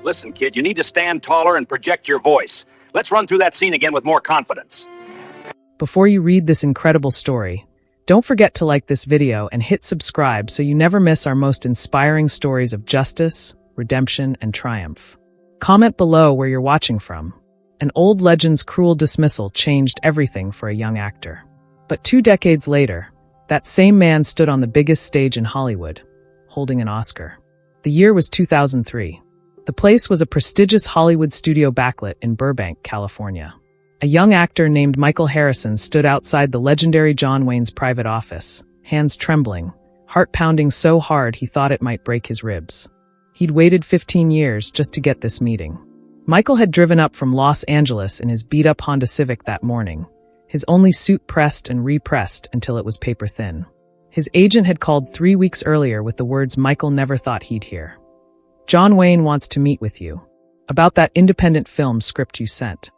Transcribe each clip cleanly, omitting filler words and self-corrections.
Listen, kid, you need to stand taller and project your voice. Let's run through that scene again with more confidence. Before you read this incredible story, don't forget to like this video and hit subscribe so you never miss our most inspiring stories of justice, redemption, and triumph. Comment below where you're watching from. An old legend's cruel dismissal changed everything for a young actor. But 2 decades later, that same man stood on the biggest stage in Hollywood, holding an Oscar. The year was 2003. The place was a prestigious Hollywood studio backlit in Burbank, California. A young actor named Michael Harrison stood outside the legendary John Wayne's private office, hands trembling, heart pounding so hard he thought it might break his ribs. He'd waited 15 years just to get this meeting. Michael had driven up from Los Angeles in his beat-up Honda Civic that morning, his only suit pressed and repressed until it was paper thin. His agent had called 3 weeks earlier with the words Michael never thought he'd hear. "John Wayne wants to meet with you about that independent film script you sent."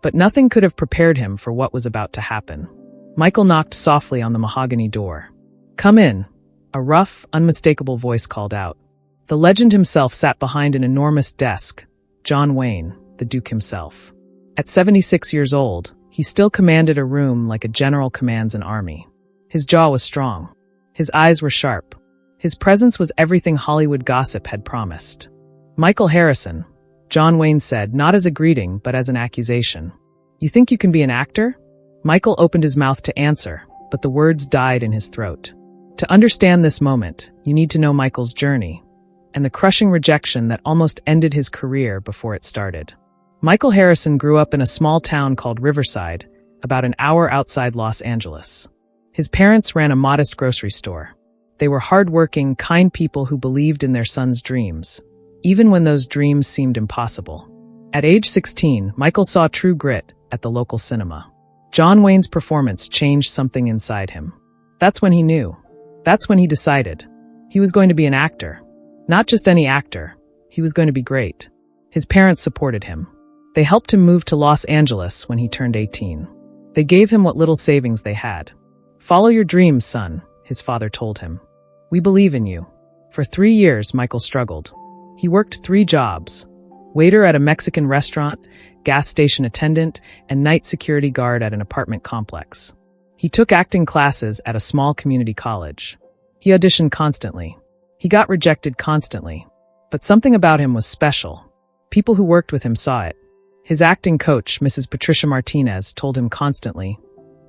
But nothing could have prepared him for what was about to happen. Michael knocked softly on the mahogany door. "Come in," a rough, unmistakable voice called out. The legend himself sat behind an enormous desk, John Wayne, the Duke himself. At 76 years old, he still commanded a room like a general commands an army. His jaw was strong. His eyes were sharp. His presence was everything Hollywood gossip had promised. "Michael Harrison," John Wayne said, not as a greeting, but as an accusation. "You think you can be an actor?" Michael opened his mouth to answer, but the words died in his throat. To understand this moment, you need to know Michael's journey, and the crushing rejection that almost ended his career before it started. Michael Harrison grew up in a small town called Riverside, about an hour outside Los Angeles. His parents ran a modest grocery store. They were hardworking, kind people who believed in their son's dreams, even when those dreams seemed impossible. At age 16, Michael saw True Grit at the local cinema. John Wayne's performance changed something inside him. That's when he knew. That's when he decided. He was going to be an actor. Not just any actor. He was going to be great. His parents supported him. They helped him move to Los Angeles when he turned 18. They gave him what little savings they had. "Follow your dreams, son," his father told him. "We believe in you." For 3 years, Michael struggled. He worked 3 jobs: waiter at a Mexican restaurant, gas station attendant, and night security guard at an apartment complex. He took acting classes at a small community college. He auditioned constantly. He got rejected constantly. But something about him was special. People who worked with him saw it. His acting coach, Mrs. Patricia Martinez, told him constantly,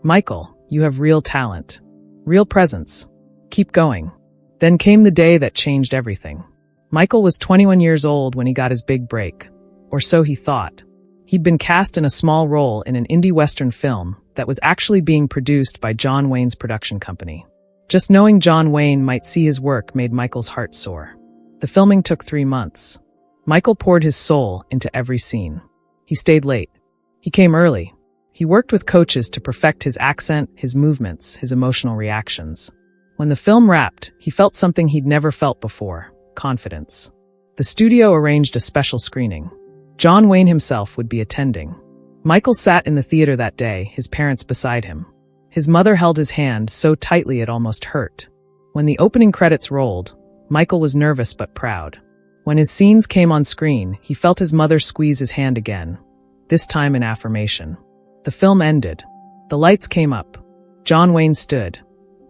"Michael, you have real talent, real presence. Keep going." Then came the day that changed everything. Michael was 21 years old when he got his big break, or so he thought. He'd been cast in a small role in an indie Western film that was actually being produced by John Wayne's production company. Just knowing John Wayne might see his work made Michael's heart soar. The filming took 3 months. Michael poured his soul into every scene. He stayed late. He came early. He worked with coaches to perfect his accent, his movements, his emotional reactions. When the film wrapped, he felt something he'd never felt before: confidence. The studio arranged a special screening. John Wayne himself would be attending. Michael sat in the theater that day, his parents beside him. His mother held his hand so tightly it almost hurt. When the opening credits rolled, Michael was nervous but proud. When his scenes came on screen, he felt his mother squeeze his hand again, this time in affirmation. The film ended. The lights came up. John Wayne stood.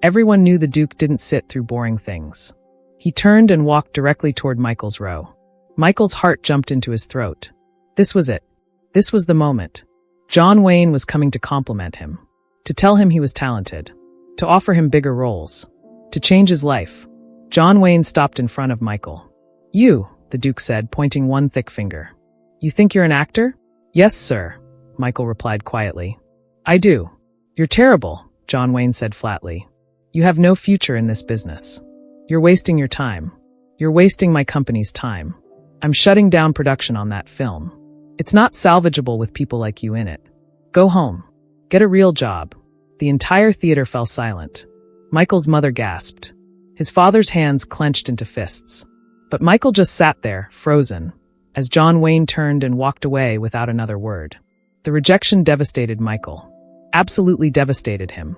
Everyone knew the Duke didn't sit through boring things. He turned and walked directly toward Michael's row. Michael's heart jumped into his throat. This was it. This was the moment. John Wayne was coming to compliment him, to tell him he was talented, to offer him bigger roles, to change his life. John Wayne stopped in front of Michael. "You," the Duke said, pointing one thick finger. "You think you're an actor?" "Yes, sir," Michael replied quietly. "I do." "You're terrible," John Wayne said flatly. "You have no future in this business. You're wasting your time. You're wasting my company's time. I'm shutting down production on that film. It's not salvageable with people like you in it. Go home. Get a real job." The entire theater fell silent. Michael's mother gasped. His father's hands clenched into fists. But Michael just sat there, frozen, as John Wayne turned and walked away without another word. The rejection devastated Michael. Absolutely devastated him.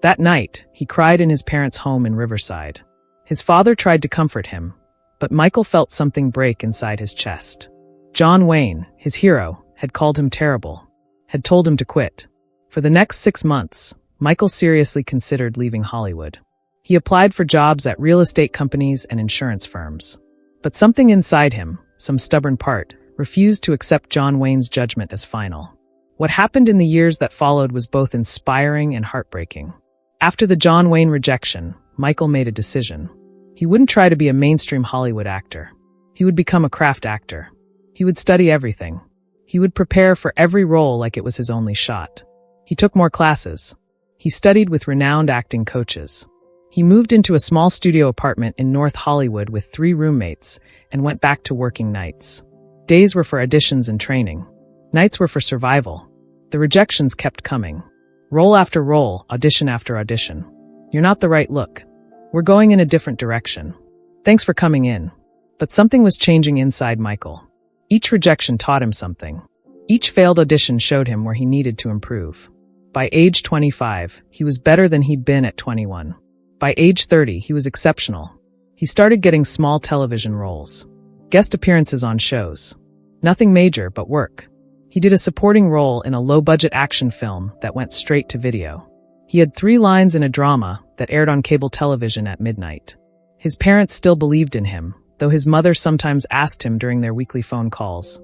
That night, he cried in his parents' home in Riverside. His father tried to comfort him, but Michael felt something break inside his chest. John Wayne, his hero, had called him terrible, had told him to quit. For the next 6 months, Michael seriously considered leaving Hollywood. He applied for jobs at real estate companies and insurance firms. But something inside him, some stubborn part, refused to accept John Wayne's judgment as final. What happened in the years that followed was both inspiring and heartbreaking. After the John Wayne rejection, Michael made a decision. He wouldn't try to be a mainstream Hollywood actor. He would become a craft actor. He would study everything. He would prepare for every role like it was his only shot. He took more classes. He studied with renowned acting coaches. He moved into a small studio apartment in North Hollywood with 3 roommates and went back to working nights. Days were for auditions and training. Nights were for survival. The rejections kept coming. Role after role, audition after audition. You're not the right look. We're going in a different direction. Thanks for coming in. But something was changing inside Michael. Each rejection taught him something. Each failed audition showed him where he needed to improve. By age 25, he was better than he'd been at 21. By age 30, he was exceptional. He started getting small television roles. Guest appearances on shows. Nothing major, but work. He did a supporting role in a low-budget action film that went straight to video. He had 3 lines in a drama that aired on cable television at midnight. His parents still believed in him, though his mother sometimes asked him during their weekly phone calls,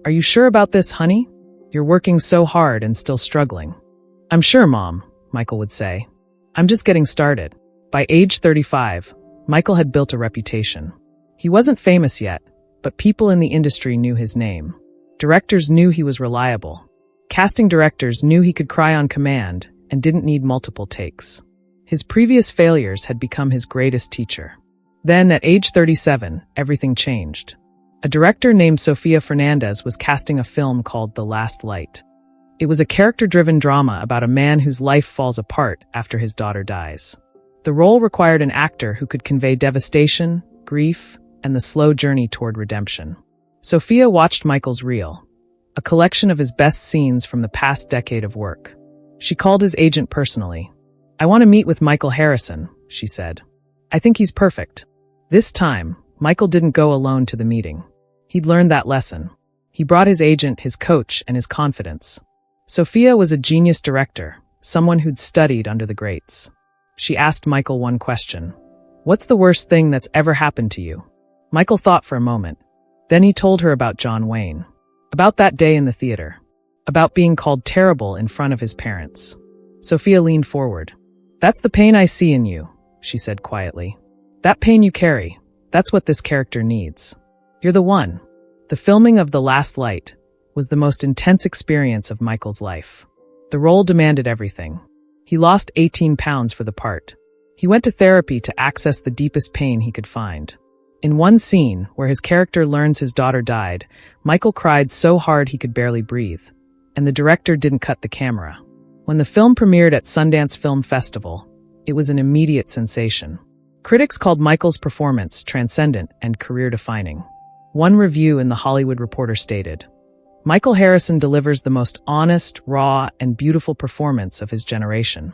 "Are you sure about this, honey? You're working so hard and still struggling." "I'm sure, Mom," Michael would say. "I'm just getting started." By age 35, Michael had built a reputation. He wasn't famous yet, but people in the industry knew his name. Directors knew he was reliable. Casting directors knew he could cry on command and didn't need multiple takes. His previous failures had become his greatest teacher. Then, at age 37, everything changed. A director named Sofia Fernandez was casting a film called The Last Light. It was a character-driven drama about a man whose life falls apart after his daughter dies. The role required an actor who could convey devastation, grief, and the slow journey toward redemption. Sophia watched Michael's reel, a collection of his best scenes from the past decade of work. She called his agent personally. "I want to meet with Michael Harrison," she said. "I think he's perfect." This time, Michael didn't go alone to the meeting. He'd learned that lesson. He brought his agent, his coach, and his confidence. Sophia was a genius director, someone who'd studied under the greats. She asked Michael one question. "What's the worst thing that's ever happened to you?" Michael thought for a moment. Then he told her about John Wayne. About that day in the theater. About being called terrible in front of his parents. Sophia leaned forward. "That's the pain I see in you," she said quietly. "That pain you carry, that's what this character needs. You're the one." The filming of The Last Light was the most intense experience of Michael's life. The role demanded everything. He lost 18 pounds for the part. He went to therapy to access the deepest pain he could find. In one scene, where his character learns his daughter died, Michael cried so hard he could barely breathe, and the director didn't cut the camera. When the film premiered at Sundance Film Festival, it was an immediate sensation. Critics called Michael's performance transcendent and career-defining. One review in The Hollywood Reporter stated, "Michael Harrison delivers the most honest, raw, and beautiful performance of his generation."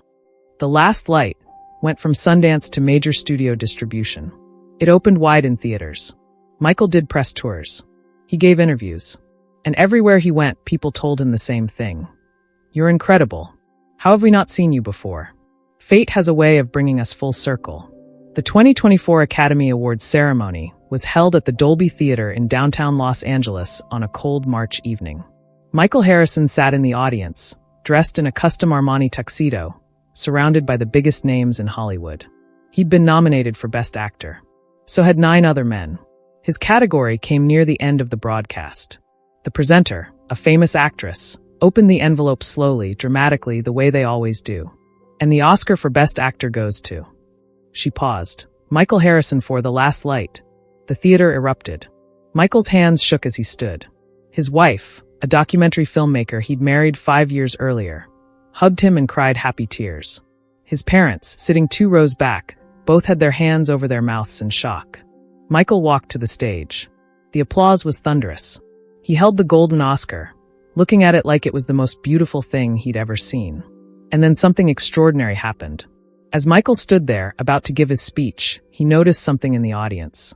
The Last Light went from Sundance to major studio distribution. It opened wide in theaters. Michael did press tours. He gave interviews. And everywhere he went, people told him the same thing. "You're incredible. How have we not seen you before?" Fate has a way of bringing us full circle. The 2024 Academy Awards ceremony was held at the Dolby Theater in downtown Los Angeles on a cold March evening. Michael Harrison sat in the audience, dressed in a custom Armani tuxedo, surrounded by the biggest names in Hollywood. He'd been nominated for Best Actor. So had 9 other men. His category came near the end of the broadcast. The presenter, a famous actress, opened the envelope slowly, dramatically, the way they always do. "And the Oscar for Best Actor goes to..." She paused. "Michael Harrison for The Last Light." The theater erupted. Michael's hands shook as he stood. His wife, a documentary filmmaker he'd married 5 years earlier, hugged him and cried happy tears. His parents, sitting 2 rows back, both had their hands over their mouths in shock. Michael walked to the stage. The applause was thunderous. He held the golden Oscar, looking at it like it was the most beautiful thing he'd ever seen. And then something extraordinary happened. As Michael stood there, about to give his speech, he noticed something in the audience.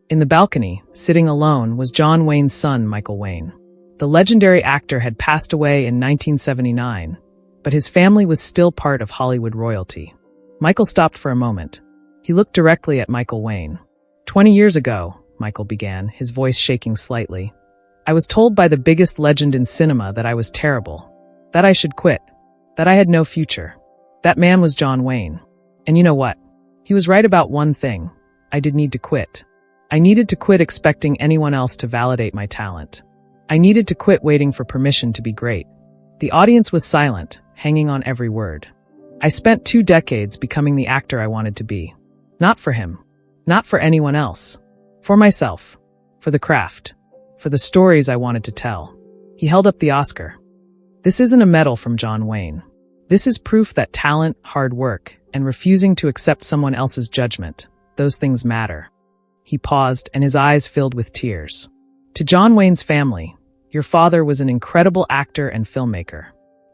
In the balcony, sitting alone, was John Wayne's son, Michael Wayne. The legendary actor had passed away in 1979, but his family was still part of Hollywood royalty. Michael stopped for a moment. He looked directly at Michael Wayne. 20 years ago, Michael began, his voice shaking slightly, I was told by the biggest legend in cinema that I was terrible, that I should quit, that I had no future. That man was John Wayne. And you know what? He was right about one thing. I did need to quit. I needed to quit expecting anyone else to validate my talent. I needed to quit waiting for permission to be great. The audience was silent, hanging on every word. I spent 2 decades becoming the actor I wanted to be. Not for him. Not for anyone else. For myself. For the craft. For the stories I wanted to tell. He held up the Oscar. This isn't a medal from John Wayne. This is proof that talent, hard work, and refusing to accept someone else's judgment, those things matter. He paused, and his eyes filled with tears. To John Wayne's family, your father was an incredible actor and filmmaker.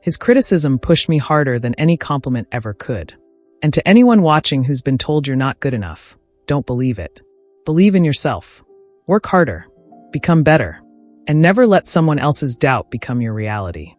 His criticism pushed me harder than any compliment ever could. And to anyone watching who's been told you're not good enough, don't believe it. Believe in yourself. Work harder. Become better. And never let someone else's doubt become your reality.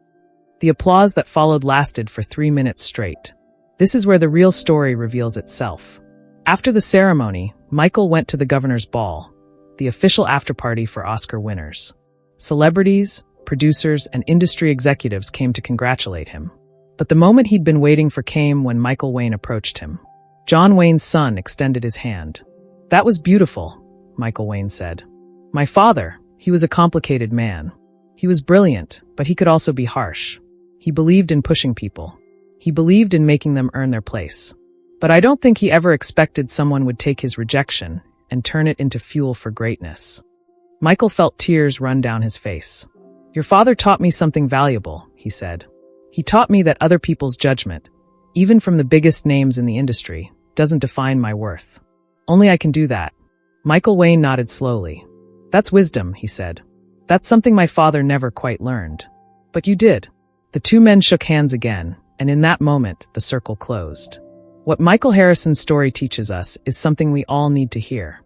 The applause that followed lasted for 3 minutes straight. This is where the real story reveals itself. After the ceremony, Michael went to the governor's ball, the official afterparty for Oscar winners. Celebrities, producers, and industry executives came to congratulate him. But the moment he'd been waiting for came when Michael Wayne approached him. John Wayne's son extended his hand. That was beautiful, Michael Wayne said. My father, he was a complicated man. He was brilliant, but he could also be harsh. He believed in pushing people. He believed in making them earn their place. But I don't think he ever expected someone would take his rejection and turn it into fuel for greatness. Michael felt tears run down his face. Your father taught me something valuable, he said. He taught me that other people's judgment, even from the biggest names in the industry, doesn't define my worth. Only I can do that. Michael Wayne nodded slowly. That's wisdom, he said. That's something my father never quite learned. But you did. The 2 men shook hands again, and in that moment, the circle closed. What Michael Harrison's story teaches us is something we all need to hear.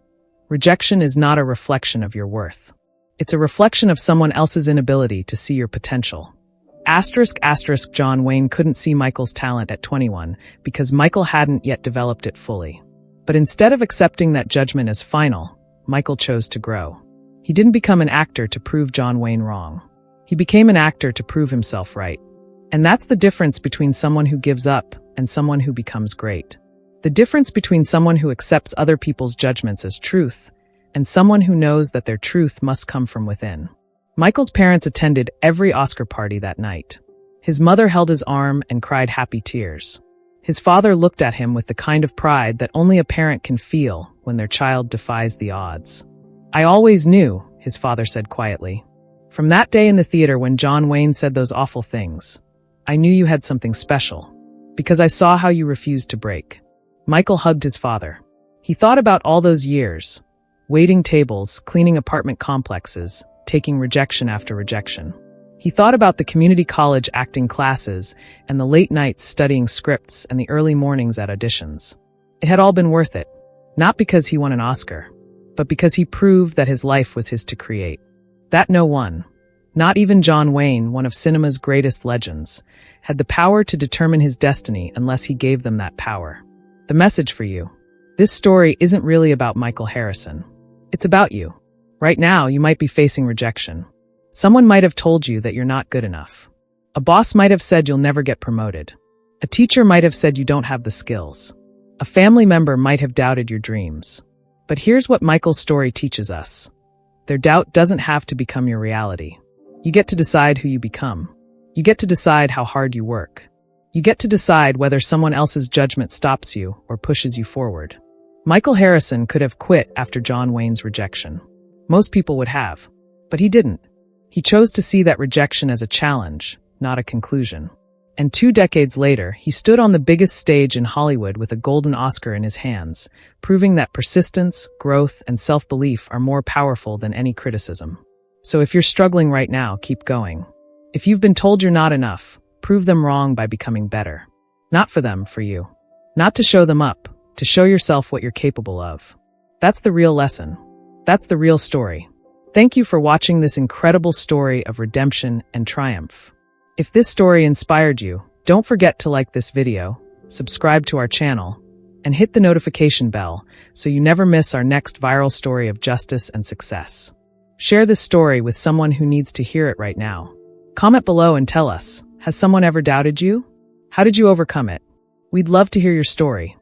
Rejection is not a reflection of your worth. It's a reflection of someone else's inability to see your potential. ***, John Wayne couldn't see Michael's talent at 21 because Michael hadn't yet developed it fully. But instead of accepting that judgment as final, Michael chose to grow. He didn't become an actor to prove John Wayne wrong. He became an actor to prove himself right. And that's the difference between someone who gives up and someone who becomes great. The difference between someone who accepts other people's judgments as truth and someone who knows that their truth must come from within. Michael's parents attended every Oscar party that night. His mother held his arm and cried happy tears. His father looked at him with the kind of pride that only a parent can feel when their child defies the odds. I always knew, his father said quietly. From that day in the theater when John Wayne said those awful things, I knew you had something special, because I saw how you refused to break. Michael hugged his father. He thought about all those years, waiting tables, cleaning apartment complexes, taking rejection after rejection. He thought about the community college acting classes and the late nights studying scripts and the early mornings at auditions. It had all been worth it, not because he won an Oscar, but because he proved that his life was his to create. That no one, not even John Wayne, one of cinema's greatest legends, had the power to determine his destiny unless he gave them that power. The message for you. This story isn't really about Michael Harrison. It's about you. Right now, you might be facing rejection. Someone might have told you that you're not good enough. A boss might have said you'll never get promoted. A teacher might have said you don't have the skills. A family member might have doubted your dreams. But here's what Michael's story teaches us. Their doubt doesn't have to become your reality. You get to decide who you become. You get to decide how hard you work. You get to decide whether someone else's judgment stops you or pushes you forward. Michael Harrison could have quit after John Wayne's rejection. Most people would have. But he didn't. He chose to see that rejection as a challenge, not a conclusion. And 2 decades later, he stood on the biggest stage in Hollywood with a golden Oscar in his hands, proving that persistence, growth, and self-belief are more powerful than any criticism. So if you're struggling right now, keep going. If you've been told you're not enough, prove them wrong by becoming better. Not for them, for you. Not to show them up, to show yourself what you're capable of. That's the real lesson. That's the real story. Thank you for watching this incredible story of redemption and triumph. If this story inspired you, don't forget to like this video, subscribe to our channel, and hit the notification bell so you never miss our next viral story of justice and success. Share this story with someone who needs to hear it right now. Comment below and tell us, has someone ever doubted you? How did you overcome it? We'd love to hear your story.